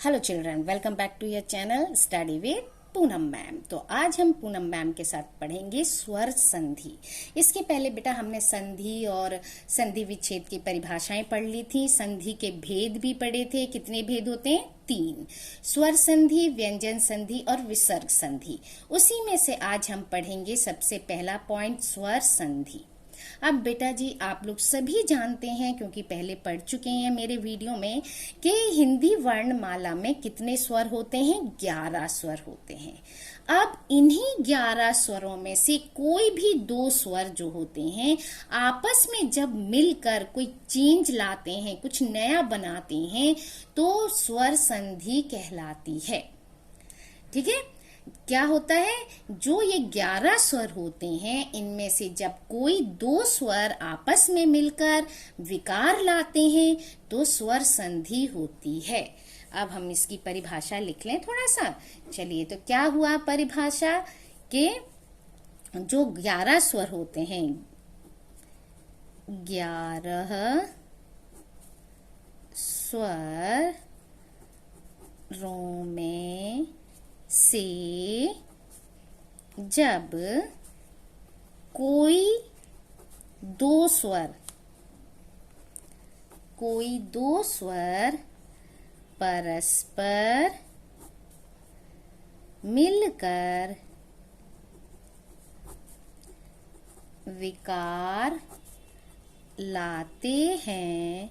Hello children, welcome back to your channel study with Poonam ma'am. तो आज हम Poonam ma'am के साथ पढ़ेंगे स्वर संधि। इसके पहले बेटा हमने संधि और संधि विच्छेद की परिभाषाएं पढ़ ली थी। संधि के भेद भी पढ़े थे। कितने भेद होते हैं? 3। स्वर संधि, व्यंजन संधि और विसर्ग संधि। उसी में से आज हम पढ़ेंगे सबसे पहला पॉइंट स्वर संधि। अब बेटा जी आप लोग सभी जानते हैं, क्योंकि पहले पढ़ चुके हैं मेरे वीडियो में, कि हिंदी वर्णमाला में कितने स्वर होते हैं? 11 स्वर होते हैं। अब इन्हीं 11 स्वरों में से कोई भी 2 स्वर जो होते हैं आपस में जब मिलकर कोई चेंज लाते हैं, कुछ नया बनाते हैं, तो स्वर संधि कहलाती है। ठीक है? क्या होता है? जो ये 11 स्वर होते हैं, इनमें से जब कोई 2 स्वर आपस में मिलकर विकार लाते हैं तो स्वर संधि होती है। अब हम इसकी परिभाषा लिख लें थोड़ा सा। चलिए, तो क्या हुआ परिभाषा? के जो 11 स्वर होते हैं, 11 स्वरों में से जब कोई दो स्वर परस्पर मिलकर विकार लाते हैं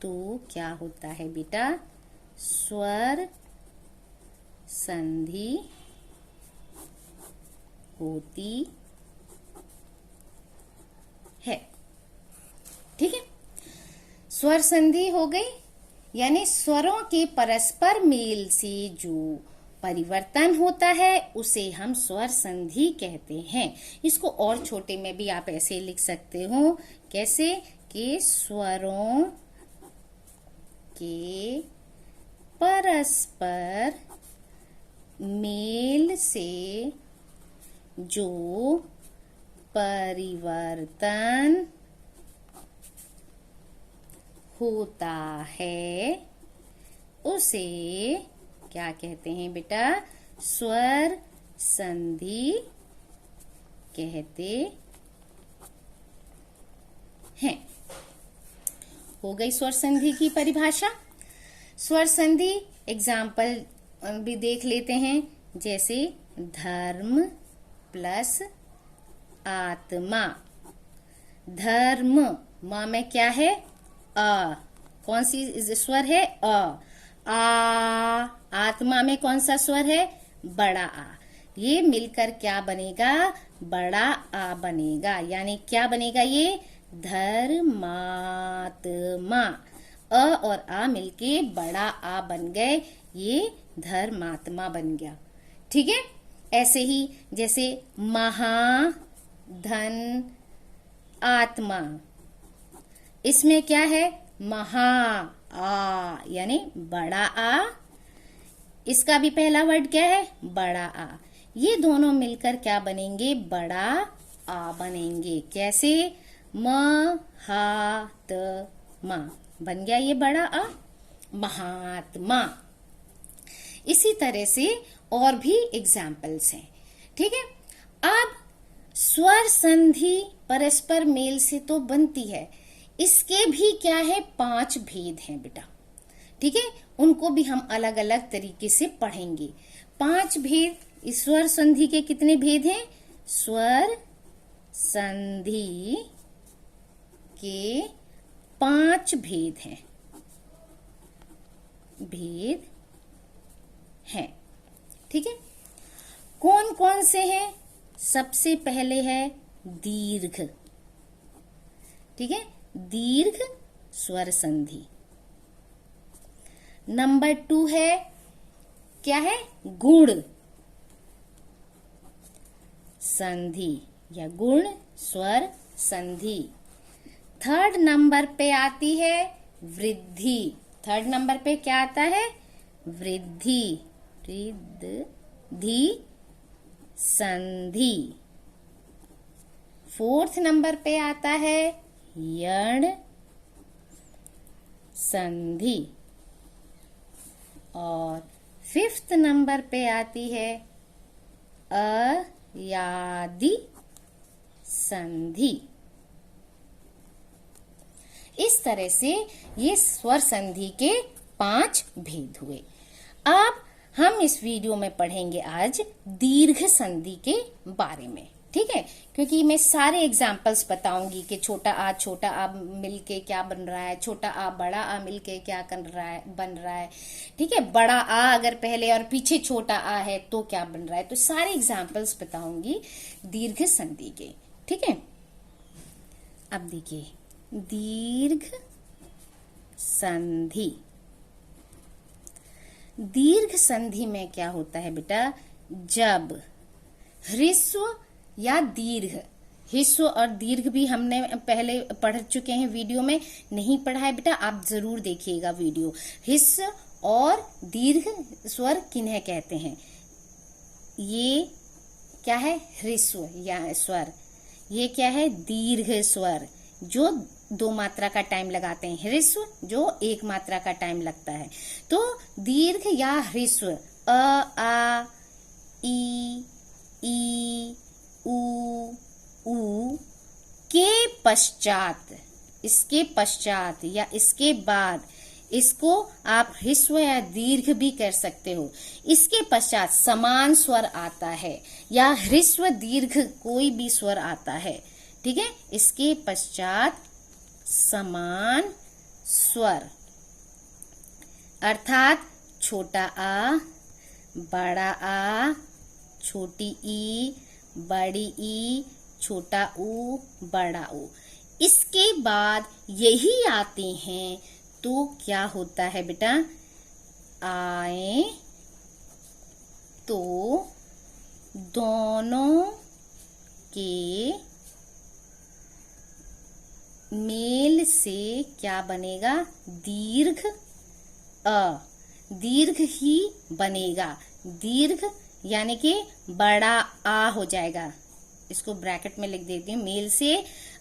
तो क्या होता है बेटा? स्वर संधि होती है। ठीक है? स्वर संधि हो गई, यानी स्वरों के परस्पर मेल से जो परिवर्तन होता है उसे हम स्वर संधि कहते हैं। इसको और छोटे में भी आप ऐसे लिख सकते हो। कैसे? कि स्वरों के परस्पर मेल से जो परिवर्तन होता है उसे क्या कहते हैं बेटा? स्वर संधि कहते हैं। हो गई स्वर संधि की परिभाषा। स्वर संधि एग्जाम्पल भी देख लेते हैं, जैसे धर्म प्लस आत्मा। धर्म माँ में क्या है? अ। कौन सी स्वर है? अ। आ। आत्मा में कौन सा स्वर है? बड़ा आ। ये मिलकर क्या बनेगा? बड़ा आ बनेगा। यानी क्या बनेगा ये? धर्मात्मा। अ और आ मिलके बड़ा आ बन गए, ये धर्मात्मा बन गया। ठीक है? ऐसे ही जैसे महाधन आत्मा, इसमें क्या है? महा आ, यानी बड़ा आ। इसका भी पहला वर्ड क्या है? बड़ा आ। ये दोनों मिलकर क्या बनेंगे? बड़ा आ बनेंगे। कैसे? महात्मा बन गया ये बड़ा आ, महात्मा। इसी तरह से और भी एग्जाम्पल्स हैं। ठीक है? अब स्वर संधि परस्पर मेल से तो बनती है, इसके भी क्या है? 5 भेद हैं बेटा। ठीक है? उनको भी हम अलग अलग तरीके से पढ़ेंगे। 5 भेद। इस स्वर संधि के कितने भेद हैं? स्वर संधि के 5 भेद हैं। ठीक है? कौन कौन से हैं? सबसे पहले है दीर्घ। ठीक है? दीर्घ स्वर संधि। नंबर 2 है, क्या है? गुण संधि या गुण स्वर संधि। 3rd नंबर पे आती है वृद्धि। 3rd नंबर पे क्या आता है? वृद्धि। वृद्धि संधि। 4th नंबर पे आता है यण संधि। और फिफ्थ नंबर पे आती है अयादि संधि। इस तरह से ये स्वर संधि के 5 भेद हुए। अब हम इस वीडियो में पढ़ेंगे आज दीर्घ संधि के बारे में, ठीक है, क्योंकि मैं सारे एग्जाम्पल्स बताऊंगी कि छोटा आ मिलके क्या बन रहा है, छोटा आ बड़ा आ मिलके क्या बन रहा है, ठीक है, बड़ा आ अगर पहले और पीछे छोटा आ है तो क्या बन रहा है। तो सारे एग्जाम्पल्स बताऊंगी दीर्घ संधि के, ठीक है। अब देखिए दीर्घ संधि। दीर्घ संधि में क्या होता है बेटा, जब ह्रस्व या दीर्घ, ह्रस्व और दीर्घ भी हमने पहले पढ़ चुके हैं, वीडियो में नहीं पढ़ा है बेटा, आप जरूर देखिएगा वीडियो। ह्रस्व और दीर्घ स्वर किन्हें कहते हैं, ये क्या है ह्रस्व या स्वर, ये क्या है दीर्घ स्वर जो 2 मात्रा का टाइम लगाते हैं, ह्रस्व जो 1 मात्रा का टाइम लगता है। तो दीर्घ या ह्रस्व अ आ ई उ ऊ के पश्चात, इसके पश्चात या इसके बाद, इसको आप ह्रस्व या दीर्घ भी कर सकते हो, इसके पश्चात समान स्वर आता है या ह्रस्व दीर्घ कोई भी स्वर आता है, ठीक है। इसके पश्चात समान स्वर अर्थात छोटा आ, बड़ा आ, छोटी ई, बड़ी ई, छोटा ऊ, बड़ा ऊ, इसके बाद यही आते हैं तो क्या होता है बेटा, आए तो दोनों के मेल से क्या बनेगा, दीर्घ अ, दीर्घ ही बनेगा, दीर्घ यानी कि बड़ा आ हो जाएगा। इसको ब्रैकेट में लिख देती हूँ, मेल से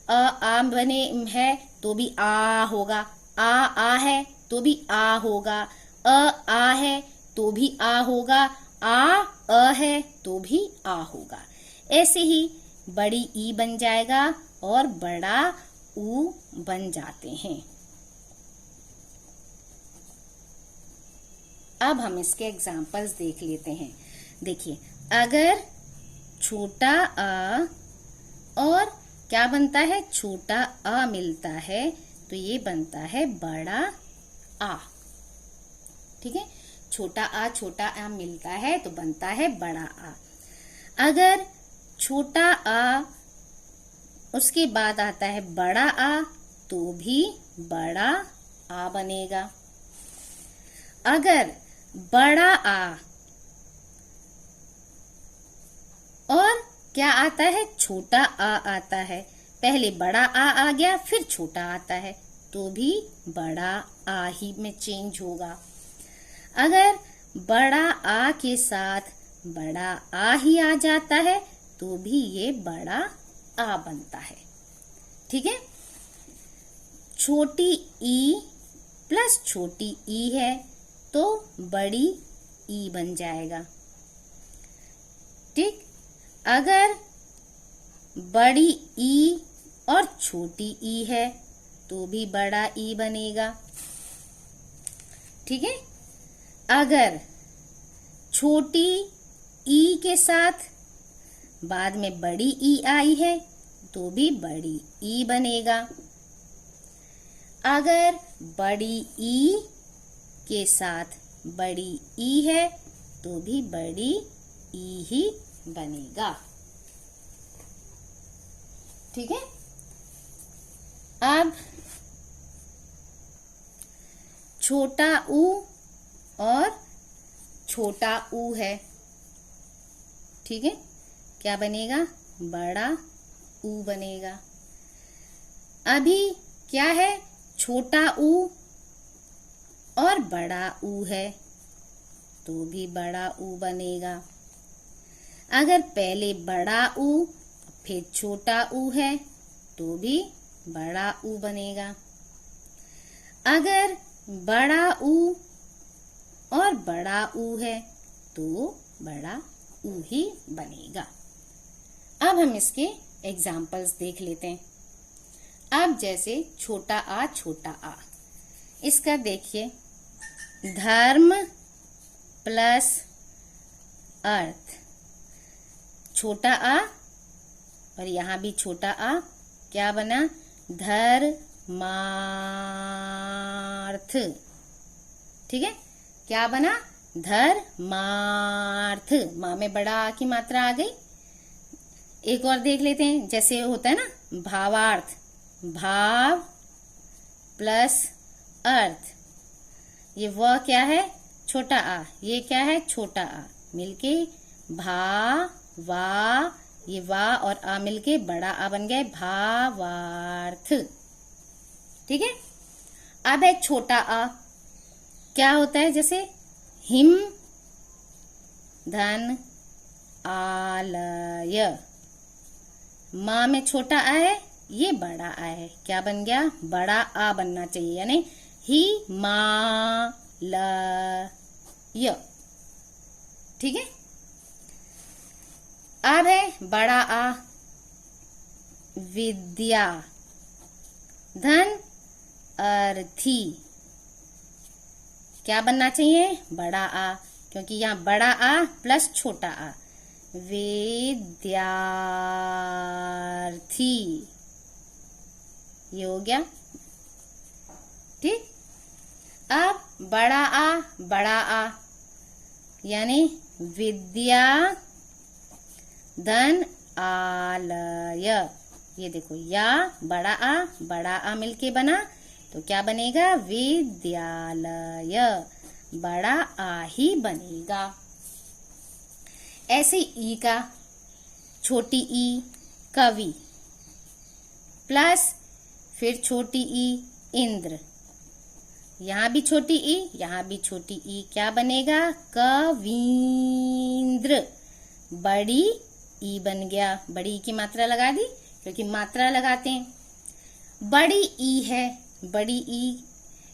आ बने है तो भी आ होगा, आ है तो भी आ होगा, आ है तो भी आ होगा, आ है तो भी आ होगा। ऐसे ही बड़ी ई बन जाएगा और बड़ा ऊ बन जाते हैं। अब हम इसके एग्जाम्पल्स देख लेते हैं। देखिए अगर छोटा आ और क्या बनता है, छोटा आ मिलता है तो ये बनता है बड़ा आ, ठीक है। छोटा आ मिलता है तो बनता है बड़ा आ। अगर छोटा आ उसके बाद आता है बड़ा आ तो भी बड़ा आ बनेगा। अगर बड़ा आ और क्या आता है, छोटा आ आता है, पहले बड़ा आ गया फिर छोटा आता है तो भी बड़ा आ ही में चेंज होगा। अगर बड़ा आ के साथ बड़ा आ ही आ जाता है तो भी ये बड़ा आ बनता है, ठीक है। छोटी ई प्लस छोटी ई है तो बड़ी ई बन जाएगा, ठीक। अगर बड़ी ई और छोटी ई है तो भी बड़ा ई बनेगा, ठीक है। अगर छोटी ई के साथ बाद में बड़ी ई आई है तो भी बड़ी ई बनेगा। अगर बड़ी ई के साथ बड़ी ई है तो भी बड़ी ई ही बनेगा, ठीक है। अब छोटा ऊ और छोटा ऊ है, ठीक है, क्या बनेगा, बड़ा ऊ बनेगा। अभी क्या है, छोटा ऊ और बड़ा ऊ है तो भी बड़ा ऊ बनेगा। अगर पहले बड़ा ऊ फिर छोटा ऊ है तो भी बड़ा ऊ बनेगा। अगर बड़ा ऊ और बड़ा ऊ है तो बड़ा ऊ ही बनेगा। अब हम इसके एग्जाम्पल्स देख लेते हैं। अब जैसे छोटा आ, इसका देखिए, धर्म प्लस अर्थ, छोटा आ और यहां भी छोटा आ, क्या बना? धर्मार्थ। ठीक है, क्या बना? धर्मार्थ। माँ में बड़ा आ की मात्रा आ गई। एक और देख लेते हैं, जैसे होता है ना भावार्थ, भाव प्लस अर्थ, ये वह क्या है? छोटा आ। ये क्या है? छोटा आ। मिलके भा वा, ये वा और आ मिलके बड़ा आ बन गया भावार्थ। ठीक है, अब है छोटा आ, क्या होता है? जैसे हिम धन आलय, माँ में छोटा आ है, ये बड़ा आ है, क्या बन गया? बड़ा आ बनना चाहिए, यानी ही मा ल य। ठीक है, अब है बड़ा आ, विद्या धन अर्थी, क्या बनना चाहिए? बड़ा आ, क्योंकि यहाँ बड़ा आ प्लस छोटा आ, विद्यार्थी, ये हो गया। ठीक, अब बड़ा आ यानी विद्या धन आलय, ये देखो, या बड़ा आ मिलके बना तो क्या बनेगा? विद्यालय, बड़ा आ ही बनेगा। ऐसे ई का, छोटी ई कवि प्लस फिर छोटी ई इंद्र, यहां भी छोटी ई, यहां भी छोटी ई, क्या बनेगा? कवींद्र, बड़ी ई बन गया। बड़ी ई की मात्रा लगा दी, क्योंकि मात्रा लगाते हैं। बड़ी ई है, बड़ी ई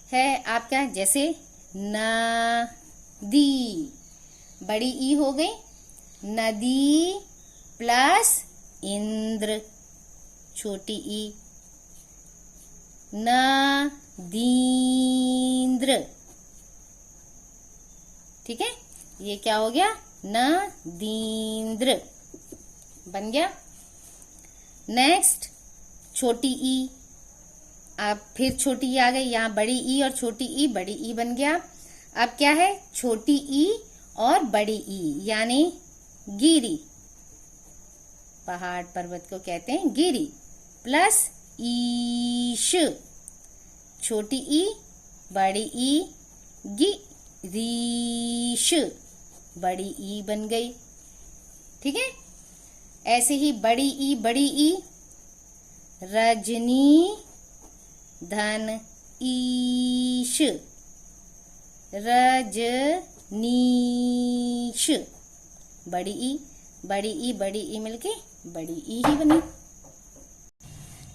है आपका, जैसे नदी, बड़ी ई हो गई, नदी प्लस इंद्र, छोटी ई नदींद्र। ठीक है, ये क्या हो गया? नदींद्र बन गया। नेक्स्ट छोटी ई, अब फिर छोटी ई आ गई, यहाँ बड़ी ई और छोटी ई, बड़ी ई बन गया। अब क्या है? छोटी ई और बड़ी ई, यानी गिरी, पहाड़ पर्वत को कहते हैं गिरी, प्लस ईश, छोटी ई बड़ी ई, गिरीश, बड़ी ई बन गई। ठीक है, ऐसे ही बड़ी ई रजनी धन ईश, रजनीश, बड़ी ई मिलके बड़ी ई ही बनी।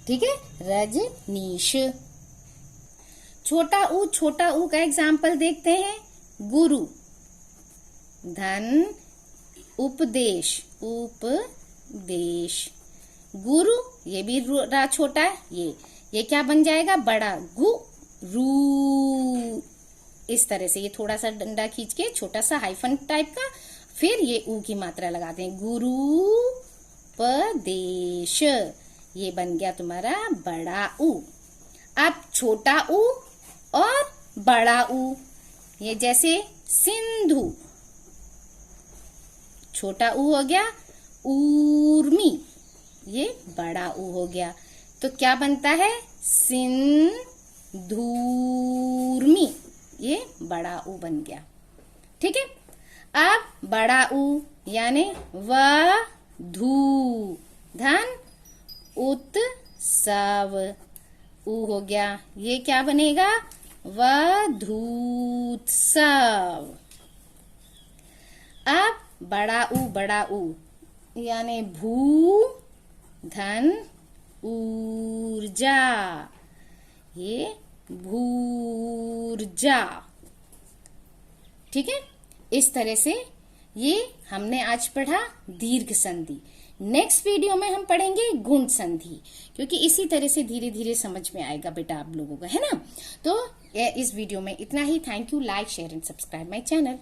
ठीक है, रजनीश। छोटा ऊ का एग्जाम्पल देखते हैं। गुरु धन उपदेश, गुरु, ये भी छोटा है, ये क्या बन जाएगा? बड़ा, गुरु। इस तरह से ये थोड़ा सा डंडा खींच के छोटा सा हाइफन टाइप का, फिर ये ऊ की मात्रा लगाते हैं, गुरुपदेश, ये बन गया तुम्हारा बड़ा ऊ। अब छोटा ऊ और बड़ा ऊ, ये जैसे सिंधु, छोटा ऊ हो गया ऊर्मी, ये बड़ा ऊ हो गया, तो क्या बनता है? सिंधूर्मी, ये बड़ा ऊ बन गया। ठीक है, अब बड़ा ऊ यानी वधू धन उत्सव, ऊ हो गया, ये क्या बनेगा? वधूत्सव। अब बड़ा ऊ यानी भू धन ऊर्जा, ये भूर्जा, ठीक है, इस तरह से ये हमने आज पढ़ा दीर्घ संधि। नेक्स्ट वीडियो में हम पढ़ेंगे गुण संधि, क्योंकि इसी तरह से धीरे धीरे समझ में आएगा बेटा आप लोगों को, है ना। तो इस वीडियो में इतना ही। Thank you. Like, share and subscribe my channel.